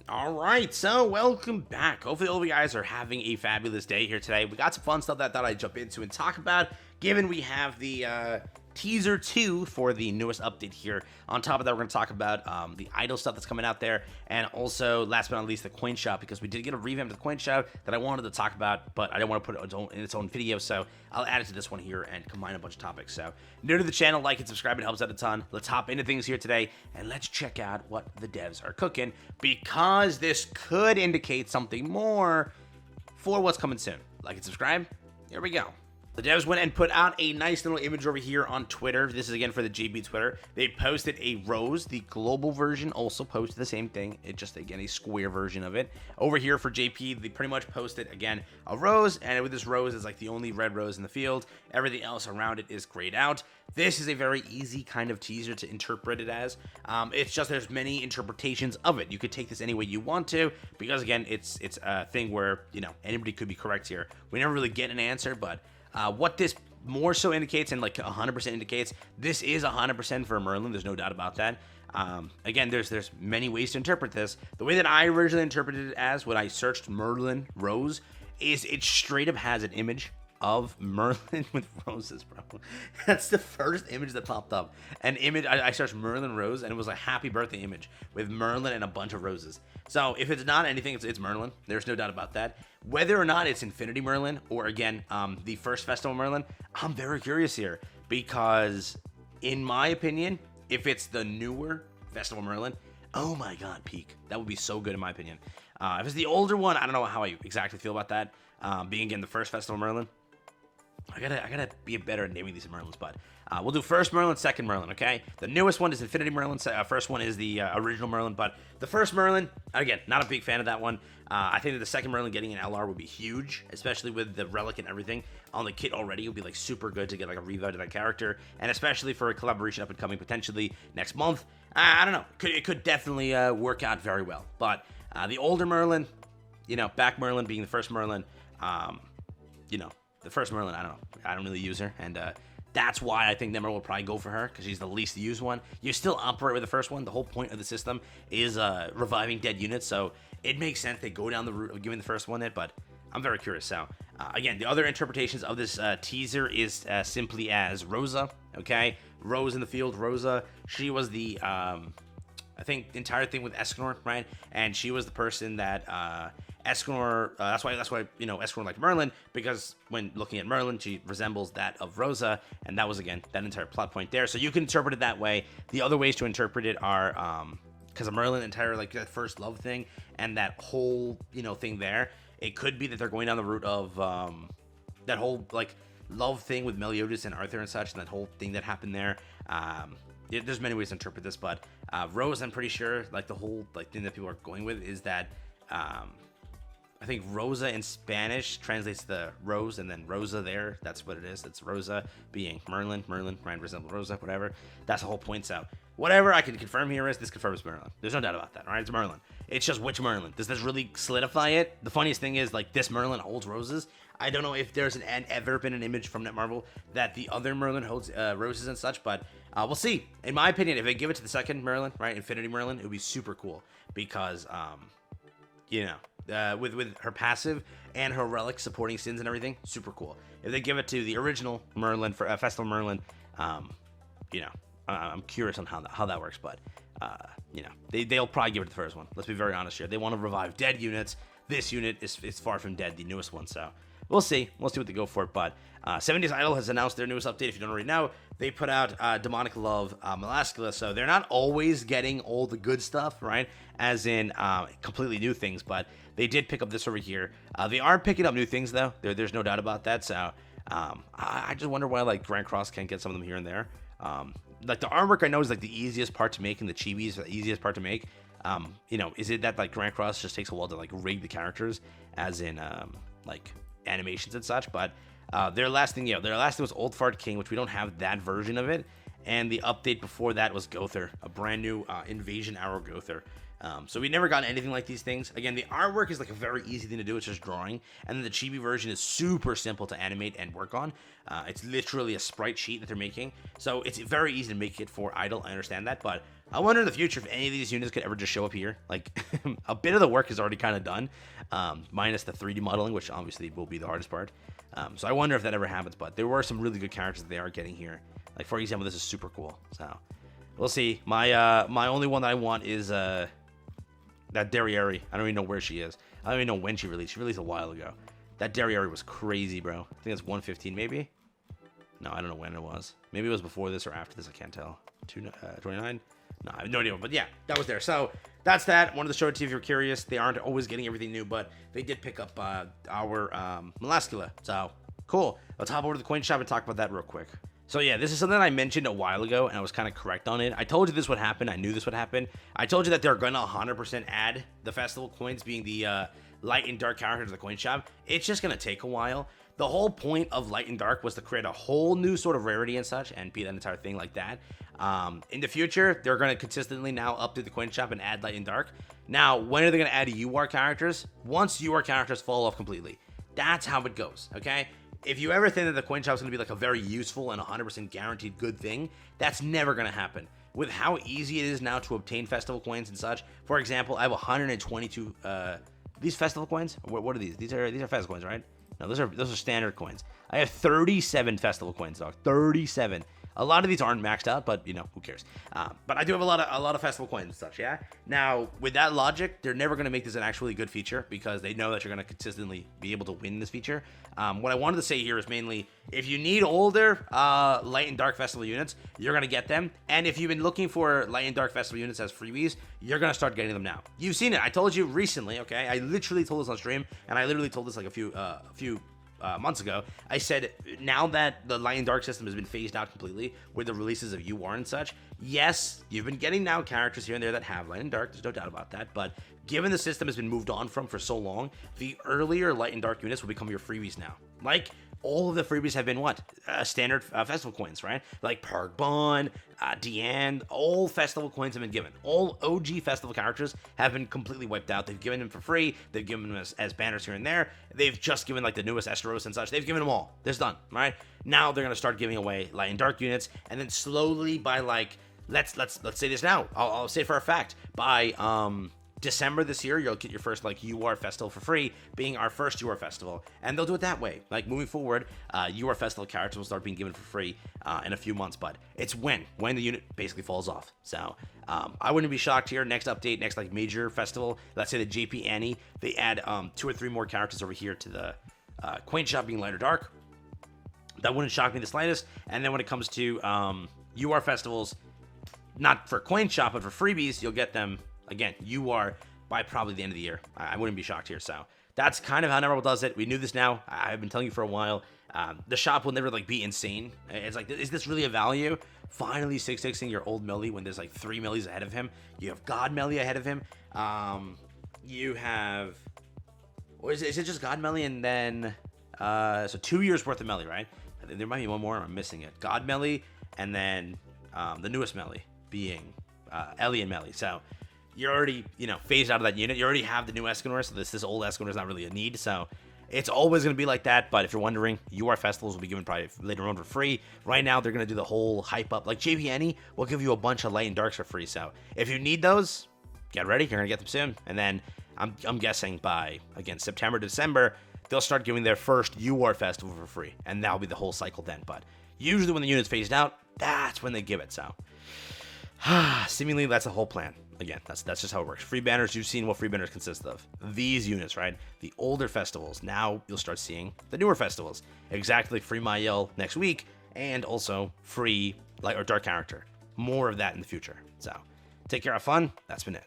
All right, so welcome back. Hopefully all of you guys are having a fabulous day here today. We got some fun stuff that I thought I'd jump into and talk about, given we have the teaser 2 for the newest update here. On top of that, we're going to talk about the idle stuff that's coming out there, and also, last but not least, the coin shop, because we did get a revamp of the coin shop that I wanted to talk about, but I didn't want to put it in its own video, so I'll add it to this one here and combine a bunch of topics. So, new to the channel, like and subscribe, it helps out a ton. Let's hop into things here today, and let's check out what the devs are cooking, because this could indicate something more for what's coming soon. Like and subscribe, here we go. The devs went and put out a nice little image over here on Twitter. This is again for the JB Twitter. They posted a rose. The global version also posted the same thing. It just, again, a square version of it. Over here for JP, they pretty much posted, again, a rose. And with this rose, is like the only red rose in the field. Everything else around it is grayed out. This is a very easy kind of teaser to interpret it as. It's just there's many interpretations of it. You could take this any way you want to, because, again, it's a thing where, you know, anybody could be correct here. We never really get an answer, but what this more so indicates, and like 100% indicates, this is 100% for Merlin. There's no doubt about that. Again, there's many ways to interpret this. The way that I originally interpreted it as, when I searched Merlin Rose, is it straight up has an image of Merlin with roses, bro. That's the first image that popped up. An image, I searched Merlin Rose, and it was a happy birthday image with Merlin and a bunch of roses. So if it's not anything, it's Merlin. There's no doubt about that. Whether or not it's Infinity Merlin, or again, the first Festival Merlin, I'm very curious here, because in my opinion, if it's the newer Festival Merlin, oh my god, peak. That would be so good in my opinion. If it's the older one, I don't know how I exactly feel about that. Being again the first Festival Merlin, I gotta be better at naming these Merlins, but we'll do first Merlin, second Merlin, okay? The newest one is Infinity Merlin. First one is the original Merlin, but the first Merlin, again, not a big fan of that one. I think that the second Merlin getting an LR would be huge, especially with the relic and everything on the kit already. It would be like super good to get like a revive to that character, and especially for a collaboration up and coming potentially next month. I don't know. It could definitely work out very well, but the older Merlin, you know, back Merlin being the first Merlin, you know, the first Merlin, I don't know. I don't really use her, and that's why I think Nemmer will probably go for her, because she's the least used one. You still operate with the first one. The whole point of the system is reviving dead units, so it makes sense they go down the route of giving the first one it, but I'm very curious. So, again, the other interpretations of this teaser is simply as Rosa, okay? Rose in the field, Rosa. She was the, I think, the entire thing with Escanor, right? And she was the person that Escanor, that's why you know Escanor liked Merlin, because when looking at Merlin, she resembles that of Rosa, and that was, again, that entire plot point there. So you can interpret it that way. The other ways to interpret it are because of Merlin, entire like that first love thing and that whole, you know, thing there. It could be that they're going down the route of that whole like love thing with Meliodas and Arthur and such, and that whole thing that happened there. There's many ways to interpret this, but Rose, I'm pretty sure, like the whole like thing that people are going with is that I think Rosa in Spanish translates the rose, and then Rosa there, that's what it is. It's Rosa being Merlin, Ryan resembles Rosa, whatever. That's the whole point. So whatever I can confirm here is this confirms Merlin. There's no doubt about that, all right? It's Merlin. It's just which Merlin. Does this really solidify it? The funniest thing is, like, this Merlin holds roses. I don't know if there's ever been an image from Netmarble that the other Merlin holds roses and such, but we'll see. In my opinion, if they give it to the second Merlin, right, Infinity Merlin, it would be super cool, because you know, with her passive and her relic supporting sins and everything, super cool. If they give it to the original Merlin for Festival Merlin, you know, I'm curious on how that works, but you know, they'll probably give it to the first one. Let's be very honest here. They want to revive dead units. This unit is far from dead, the newest one, so we'll see. We'll see what they go for. But 7 Days Idle has announced their newest update. If you don't already know, they put out Demonic Love Melascula. So they're not always getting all the good stuff, right? As in completely new things, but they did pick up this over here. They are picking up new things, though. There's no doubt about that. So I just wonder why, like, Grand Cross can't get some of them here and there. Like, the artwork I know is, like, the easiest part to make, and the chibi is the easiest part to make. You know, is it that, like, Grand Cross just takes a while to, like, rig the characters, as in, like, animations and such? But their last thing was Old Fart King, which we don't have that version of it. And the update before that was Gother, a brand new Invasion Arrow Gother. So we never got anything like these things. Again, the artwork is like a very easy thing to do. It's just drawing. And then the chibi version is super simple to animate and work on. It's literally a sprite sheet that they're making. So it's very easy to make it for idle. I understand that. But I wonder in the future if any of these units could ever just show up here. Like, a bit of the work is already kind of done, minus the 3D modeling, which obviously will be the hardest part. So I wonder if that ever happens, but there were some really good characters that they are getting here. Like, for example, this is super cool, so we'll see. My only one that I want is that Derriere. I don't even know where she is. I don't even know when she released. She released a while ago. That Derriere was crazy, bro. I think it's 115, maybe? No, I don't know when it was. Maybe it was before this or after this. I can't tell. 29? No, I have no idea. But yeah, that was there. So that's that. Wanted to show it to you if you're curious. They aren't always getting everything new, but they did pick up our Moleskula. So cool. Let's hop over to the coin shop and talk about that real quick. So yeah, this is something I mentioned a while ago, and I was kind of correct on it. I told you this would happen. I knew this would happen. I told you that they're going to 100% add the festival coins, being the light and dark character to the coin shop. It's just going to take a while. The whole point of light and dark was to create a whole new sort of rarity and such, and be that entire thing like that. In the future, they're going to consistently now update the coin shop and add light and dark. Now, when are they going to add UR characters? Once UR characters fall off completely. That's how it goes, okay? If you ever think that the coin shop is going to be like a very useful and 100% guaranteed good thing, that's never going to happen. With how easy it is now to obtain festival coins and such, for example, I have 122 these festival coins. What are these? These are festival coins, right? No, those are standard coins. I have 37 festival coins, dog. 37. A lot of these aren't maxed out, but you know, who cares? But I do have a lot of festival coins and such, yeah? Now, with that logic, they're never going to make this an actually good feature because they know that you're going to consistently be able to win this feature. What I wanted to say here is mainly, if you need older light and dark festival units, you're going to get them. And if you've been looking for light and dark festival units as freebies, you're going to start getting them now. You've seen it. I told you recently, okay? I literally told this on stream, and I literally told this like a few months ago. I said, now that the light and dark system has been phased out completely with the releases of UR and such, yes, you've been getting now characters here and there that have light and dark, there's no doubt about that, but given the system has been moved on from for so long, the earlier light and dark units will become your freebies now. Like, all of the freebies have been what? Standard festival coins, right? Like Park Bond, Deanne, all festival coins have been given. All OG festival characters have been completely wiped out. They've given them for free. They've given them as banners here and there. They've just given like the newest Esteros and such. They've given them all. It's done, right? Now they're gonna start giving away light and dark units, and then slowly by like let's say this now. I'll say it for a fact. By December this year, you'll get your first like UR festival for free, being our first UR festival, and they'll do it that way. Like moving forward, UR festival characters will start being given for free in a few months, but it's when the unit basically falls off. So I wouldn't be shocked here. Next update, next like major festival, let's say the JP Annie, they add 2 or 3 more characters over here to the coin shop being light or dark. That wouldn't shock me the slightest. And then when it comes to UR festivals, not for coin shop but for freebies, you'll get them. Again, you are by probably the end of the year. I wouldn't be shocked here. So that's kind of how Netmarble does it. We knew this now. I've been telling you for a while. The shop will never like be insane. It's like, is this really a value? Finally 6-6ing your old Melly when there's like 3 Mellys ahead of him. You have God Melly ahead of him. You have, or is it just God Melly and then so 2 years worth of Melly, right? There might be one more. I'm missing it. God Melly and then the newest Melly being Ellie and Melly. So you're already, phased out of that unit. You already have the new Escanor, so this old Escanor is not really a need. So it's always going to be like that. But if you're wondering, UR festivals will be given probably later on for free. Right now, they're going to do the whole hype up. Like JP Annie will give you a bunch of light and darks for free. So if you need those, get ready. You're going to get them soon. And then I'm guessing by, again, September, December, they'll start giving their first UR festival for free. And that'll be the whole cycle then. But usually when the unit's phased out, that's when they give it. So seemingly that's the whole plan. Again, that's just how it works. Free banners, you've seen what free banners consist of. These units, right? The older festivals. Now you'll start seeing the newer festivals. Exactly, free Mayel next week, and also free light or dark character. More of that in the future. So, take care, have fun. That's been it.